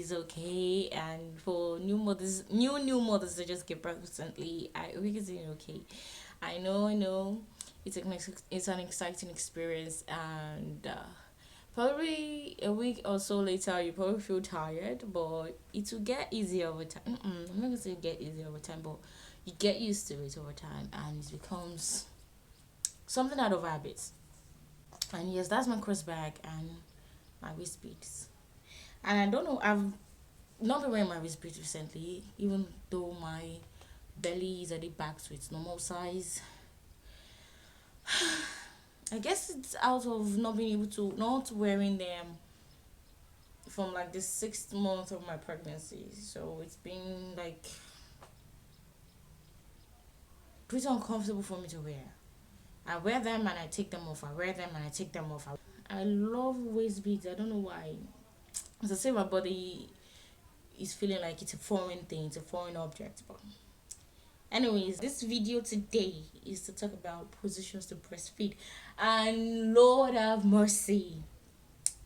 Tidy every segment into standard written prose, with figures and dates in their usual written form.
is okay, and for new mothers that just give birth recently, I hope you're doing okay. I know, it's an exciting experience, and probably a week or so later, you probably feel tired, but it will get easier over time. I'm not gonna say get easier over time, but you get used to it over time, and it becomes something out of habit. And yes, that's my cross bag and my waist beads. And I don't know, I've not been wearing my waist beads recently, even though my belly is already back to its normal size. I guess it's out of not being able to, not wearing them from like the 6th month of my pregnancy. So it's been like pretty uncomfortable for me to wear. I wear them and I take them off. I wear them and I take them off. I love waist beads. I don't know why. As I say, my body is feeling like it's a foreign thing, it's a foreign object. But anyways, this video today is to talk about positions to breastfeed. And Lord have mercy,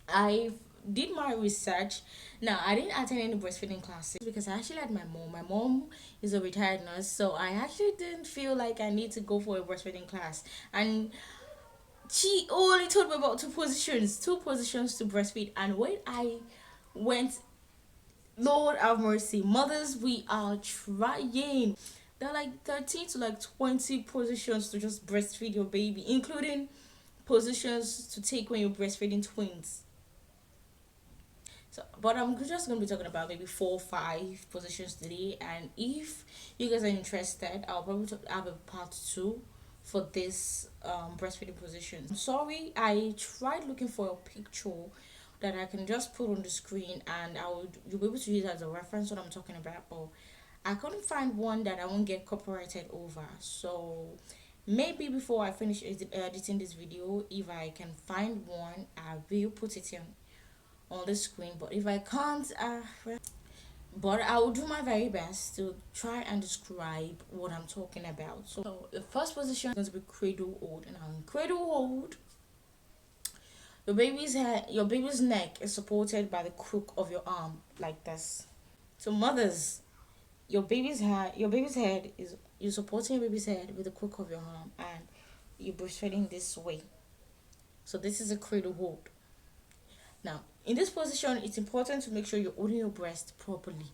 I did my research. Now, I didn't attend any breastfeeding classes because I actually had my mom. My mom is a retired nurse, so I actually didn't feel like I need to go for a breastfeeding class. And she only told me about two positions to breastfeed. And when I went, Lord have mercy, mothers, we are trying. There are like 13 to like 20 positions to just breastfeed your baby, including positions to take when you're breastfeeding twins. So, but I'm just gonna be talking about maybe 4 or 5 positions today, and if you guys are interested, I'll probably have a part 2 for this breastfeeding position. I'm sorry, I tried looking for a picture that I can just put on the screen, and you'll be able to use it as a reference what I'm talking about. But I couldn't find one that I won't get copyrighted over. So maybe before I finish editing this video, if I can find one, I will put it in on the screen. But if I can't, but I will do my very best to try and describe what I'm talking about. So the first position is going to be cradle hold. Now in cradle hold, your baby's neck is supported by the crook of your arm like this. So mothers, your baby's head is, you're supporting your baby's head with the crook of your arm, and you're breastfeeding this way. So this is a cradle hold. Now, in this position, it's important to make sure you're holding your breast properly,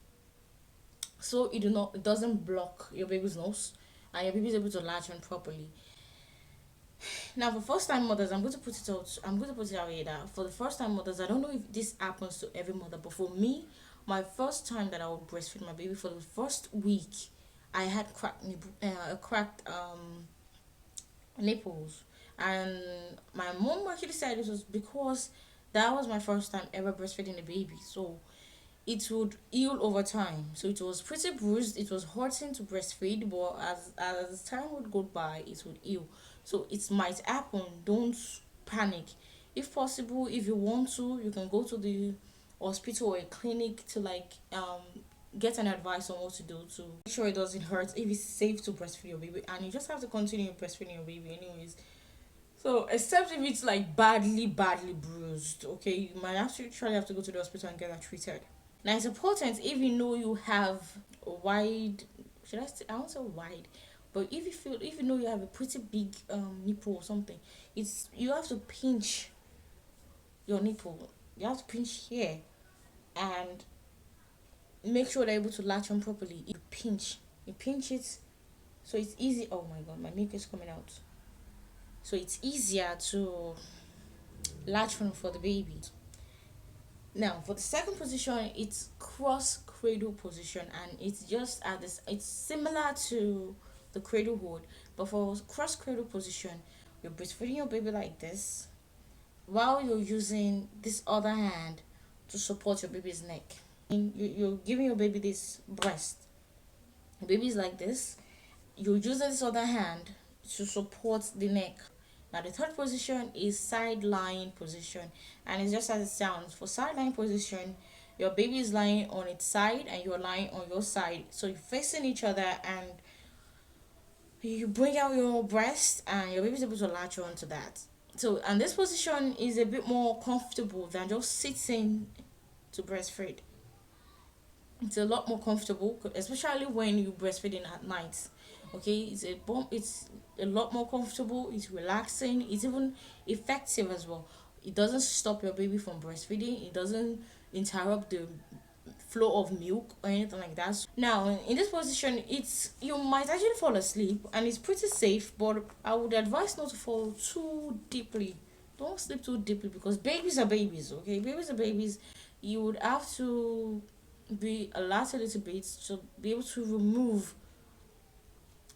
so it doesn't block your baby's nose, and your baby is able to latch on properly. Now, for first time mothers, I'm going to put it out here that for the first time mothers, I don't know if this happens to every mother, but for me, my first time that I would breastfeed my baby, for the first week, I had cracked nipples, and my mom actually said it was because that was my first time ever breastfeeding a baby, so it would heal over time. So it was pretty bruised, it was hurting to breastfeed, but as time would go by, it would heal. So it might happen, don't panic. If possible, if you want to, you can go to the hospital or a clinic to get an advice on what to do to make sure it doesn't hurt, if it's safe to breastfeed your baby, and you just have to continue breastfeeding your baby anyways. So except if it's like badly bruised, okay, you might actually have to go to the hospital and get that treated. Now it's important if you know you have a wide, I won't say wide, but if you know you have a pretty big nipple or something, it's you have to pinch your nipple. You have to pinch here and make sure they're able to latch on properly. You pinch it, so it's easy. Oh my god, my milk is coming out. So it's easier to latch on for the baby. Now for the second position, it's cross cradle position, and it's just at this. It's similar to the cradle hold, but for cross cradle position, you're breastfeeding your baby like this, while you're using this other hand to support your baby's neck. And you're giving your baby this breast. The baby is like this. You're using this other hand to support the neck. Now the third position is side lying position, and it's just as it sounds. For side lying position, your baby is lying on its side and you're lying on your side, so you're facing each other, and you bring out your breast and your baby is able to latch on to that. So, and this position is a bit more comfortable than just sitting to breastfeed. It's a lot more comfortable, especially when you breastfeeding at night. Okay, it's a lot more comfortable. It's relaxing. It's even effective as well. It doesn't stop your baby from breastfeeding. It doesn't interrupt the flow of milk or anything like that. Now, in this position, it's you might actually fall asleep, and it's pretty safe. But I would advise not to fall too deeply. Don't sleep too deeply because babies are babies. Okay, babies are babies. You would have to be alert a little bit to be able to remove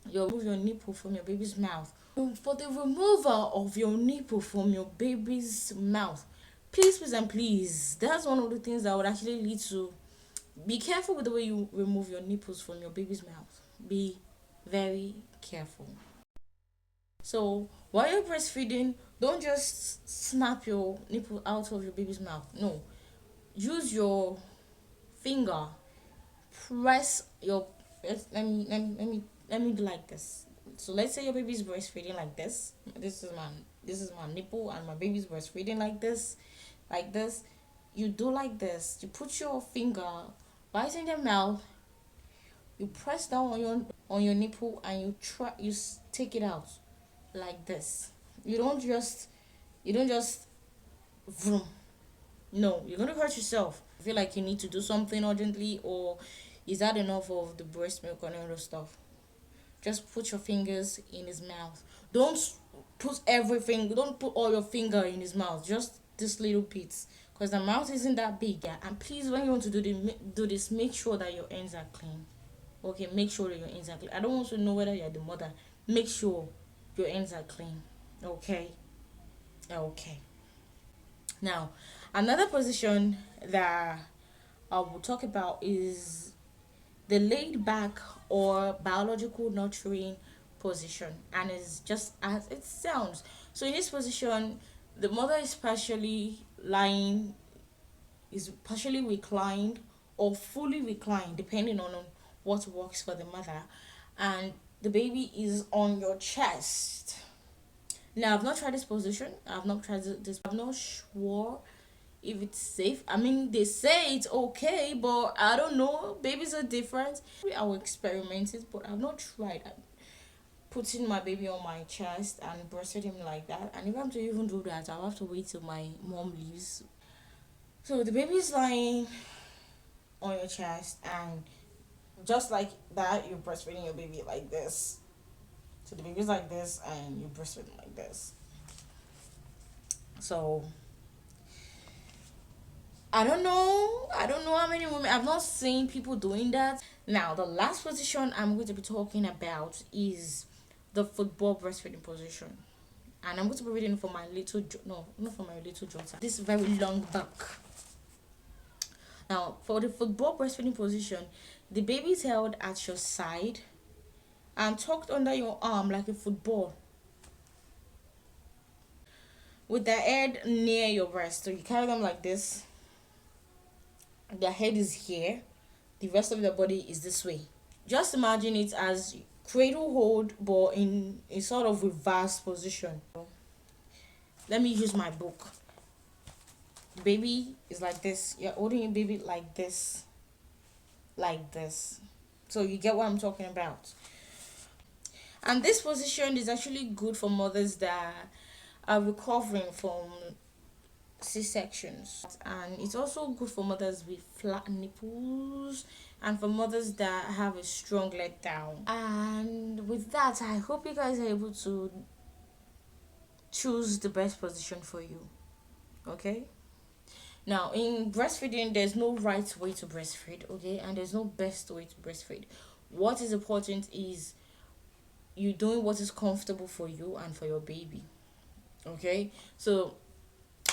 your nipple from your baby's mouth. For the removal of your nipple from your baby's mouth, please and please, that's one of the things that would actually lead to, be careful with the way you remove your nipples from your baby's mouth. Be very careful. So while you're breastfeeding, don't just snap your nipple out of your baby's mouth. No, use your finger, press your, let me do like this. So let's say your baby's breastfeeding like this. This is my nipple, and my baby's breastfeeding like this. You do like this. You put your finger right in their mouth. You press down on your nipple, and take it out like this. You don't just vroom. No, you're gonna hurt yourself. I feel like you need to do something urgently, or is that enough of the breast milk and other stuff? Just put your fingers in his mouth. Don't put everything. Don't put all your finger in his mouth. Just this little bits, because the mouth isn't that big. Yeah, and please, when you want to do this, make sure that your ends are clean. Okay, make sure that your ends are clean. I don't want to know whether you're the mother. Make sure your ends are clean. Okay. Okay. Now, another position that I will talk about is the laid back or biological nurturing position, and it's just as it sounds. So in this position, the mother is partially reclined or fully reclined, depending on what works for the mother, and the baby is on your chest. Now, I've not tried this position. I've not tried this. I'm not sure if it's safe. I mean, they say it's okay, but I don't know. Babies are different. I will experiment it, but I've not tried putting my baby on my chest and breastfeed him like that. And if I'm to even do that, I'll have to wait till my mom leaves. So the baby's lying on your chest, and just like that, you're breastfeeding your baby like this. So the baby's like this, and you breastfeed him like this. So I don't know. I don't know how many women. I've not seen people doing that. Now, the last position I'm going to be talking about is the football breastfeeding position. And I'm going to be reading for my no, not for my little daughter. This very long back. Now, for the football breastfeeding position, the baby is held at your side and tucked under your arm like a football, with the head near your breast. So you carry them like this. Their head is here. The rest of their body is this way. Just imagine it as cradle hold, but in a sort of reverse position. Let me use my book. The baby is like this. You're holding your baby like this. Like this. So you get what I'm talking about. And this position is actually good for mothers that are recovering from C-sections, and it's also good for mothers with flat nipples, and for mothers that have a strong leg down. And with that, I hope you guys are able to choose the best position for you. Okay, now in breastfeeding, there's no right way to breastfeed. Okay, and there's no best way to breastfeed. What is important is you doing what is comfortable for you and for your baby. Okay, so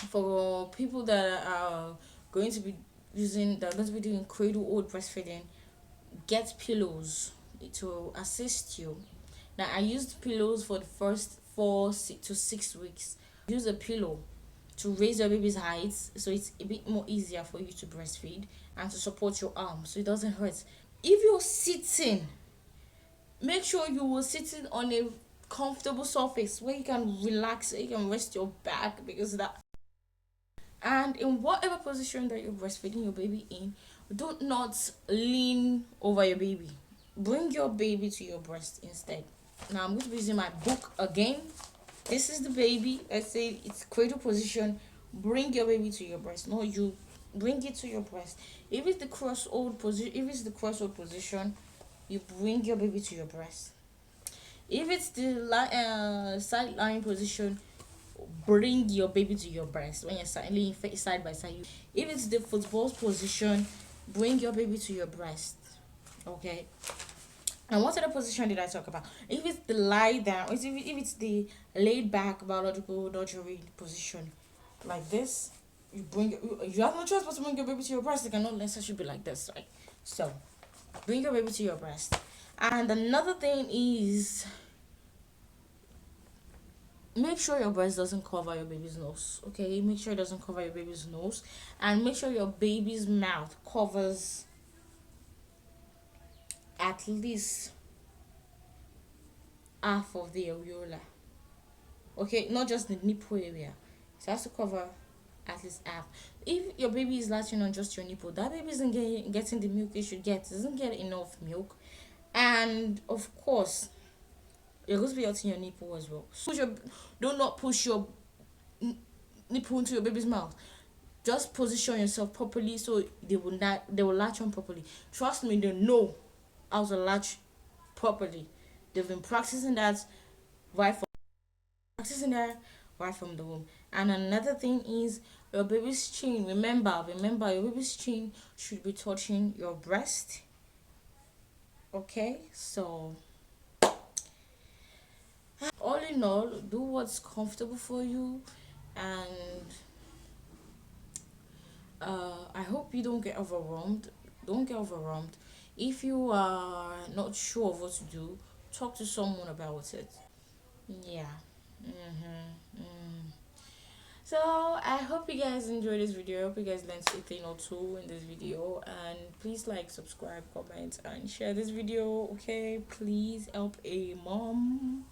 for people that are going to be doing cradle hold breastfeeding, get pillows to assist you. Now, I used pillows for the first 4 to 6 weeks. Use a pillow to raise your baby's height, so it's a bit more easier for you to breastfeed, and to support your arm so it doesn't hurt. If you're sitting, make sure you will sitting on a comfortable surface where you can relax, you can rest your back, because that, and in whatever position that you're breastfeeding your baby in, Do not lean over your baby. Bring your baby to your breast instead. Now I'm going to be using my book again. This is the baby. Let's say it's cradle position. Bring your baby to your breast. No, you bring it to your breast. If it's the crosshold position, you bring your baby to your breast. If it's the side lying position, bring your baby to your breast when you're laying side by side. If it's the football position, bring your baby to your breast. Okay. And what other position did I talk about? If it's the lie down, if it's the laid back biological nurturing position, like this, you have no choice but to bring your baby to your breast. It cannot necessarily be like this, right? So bring your baby to your breast. And another thing is, make sure your breast doesn't cover your baby's nose. Okay, make sure it doesn't cover your baby's nose, and make sure your baby's mouth covers at least half of the areola. Okay, not just the nipple area. It has to cover at least half. If your baby is latching on just your nipple, that baby isn't getting the milk it should get. It doesn't get enough milk, and of course, you're going to be hurting your nipple as well. So do not push your nipple into your baby's mouth. Just position yourself properly so they will latch on properly. Trust me, they know how to latch properly. They've been right from practicing that right from the womb. And another thing is your baby's chin. Remember, your baby's chin should be touching your breast. Okay, so all in all, do what's comfortable for you, and I hope you don't get overwhelmed. Don't get overwhelmed. If you are not sure of what to do, talk to someone about it. Yeah. So I hope you guys enjoyed this video. I hope you guys learned something or two in this video. And please like, subscribe, comment, and share this video. Okay, please help a mom.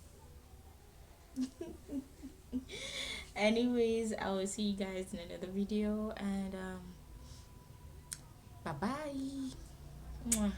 Anyways, I will see you guys in another video, and bye bye.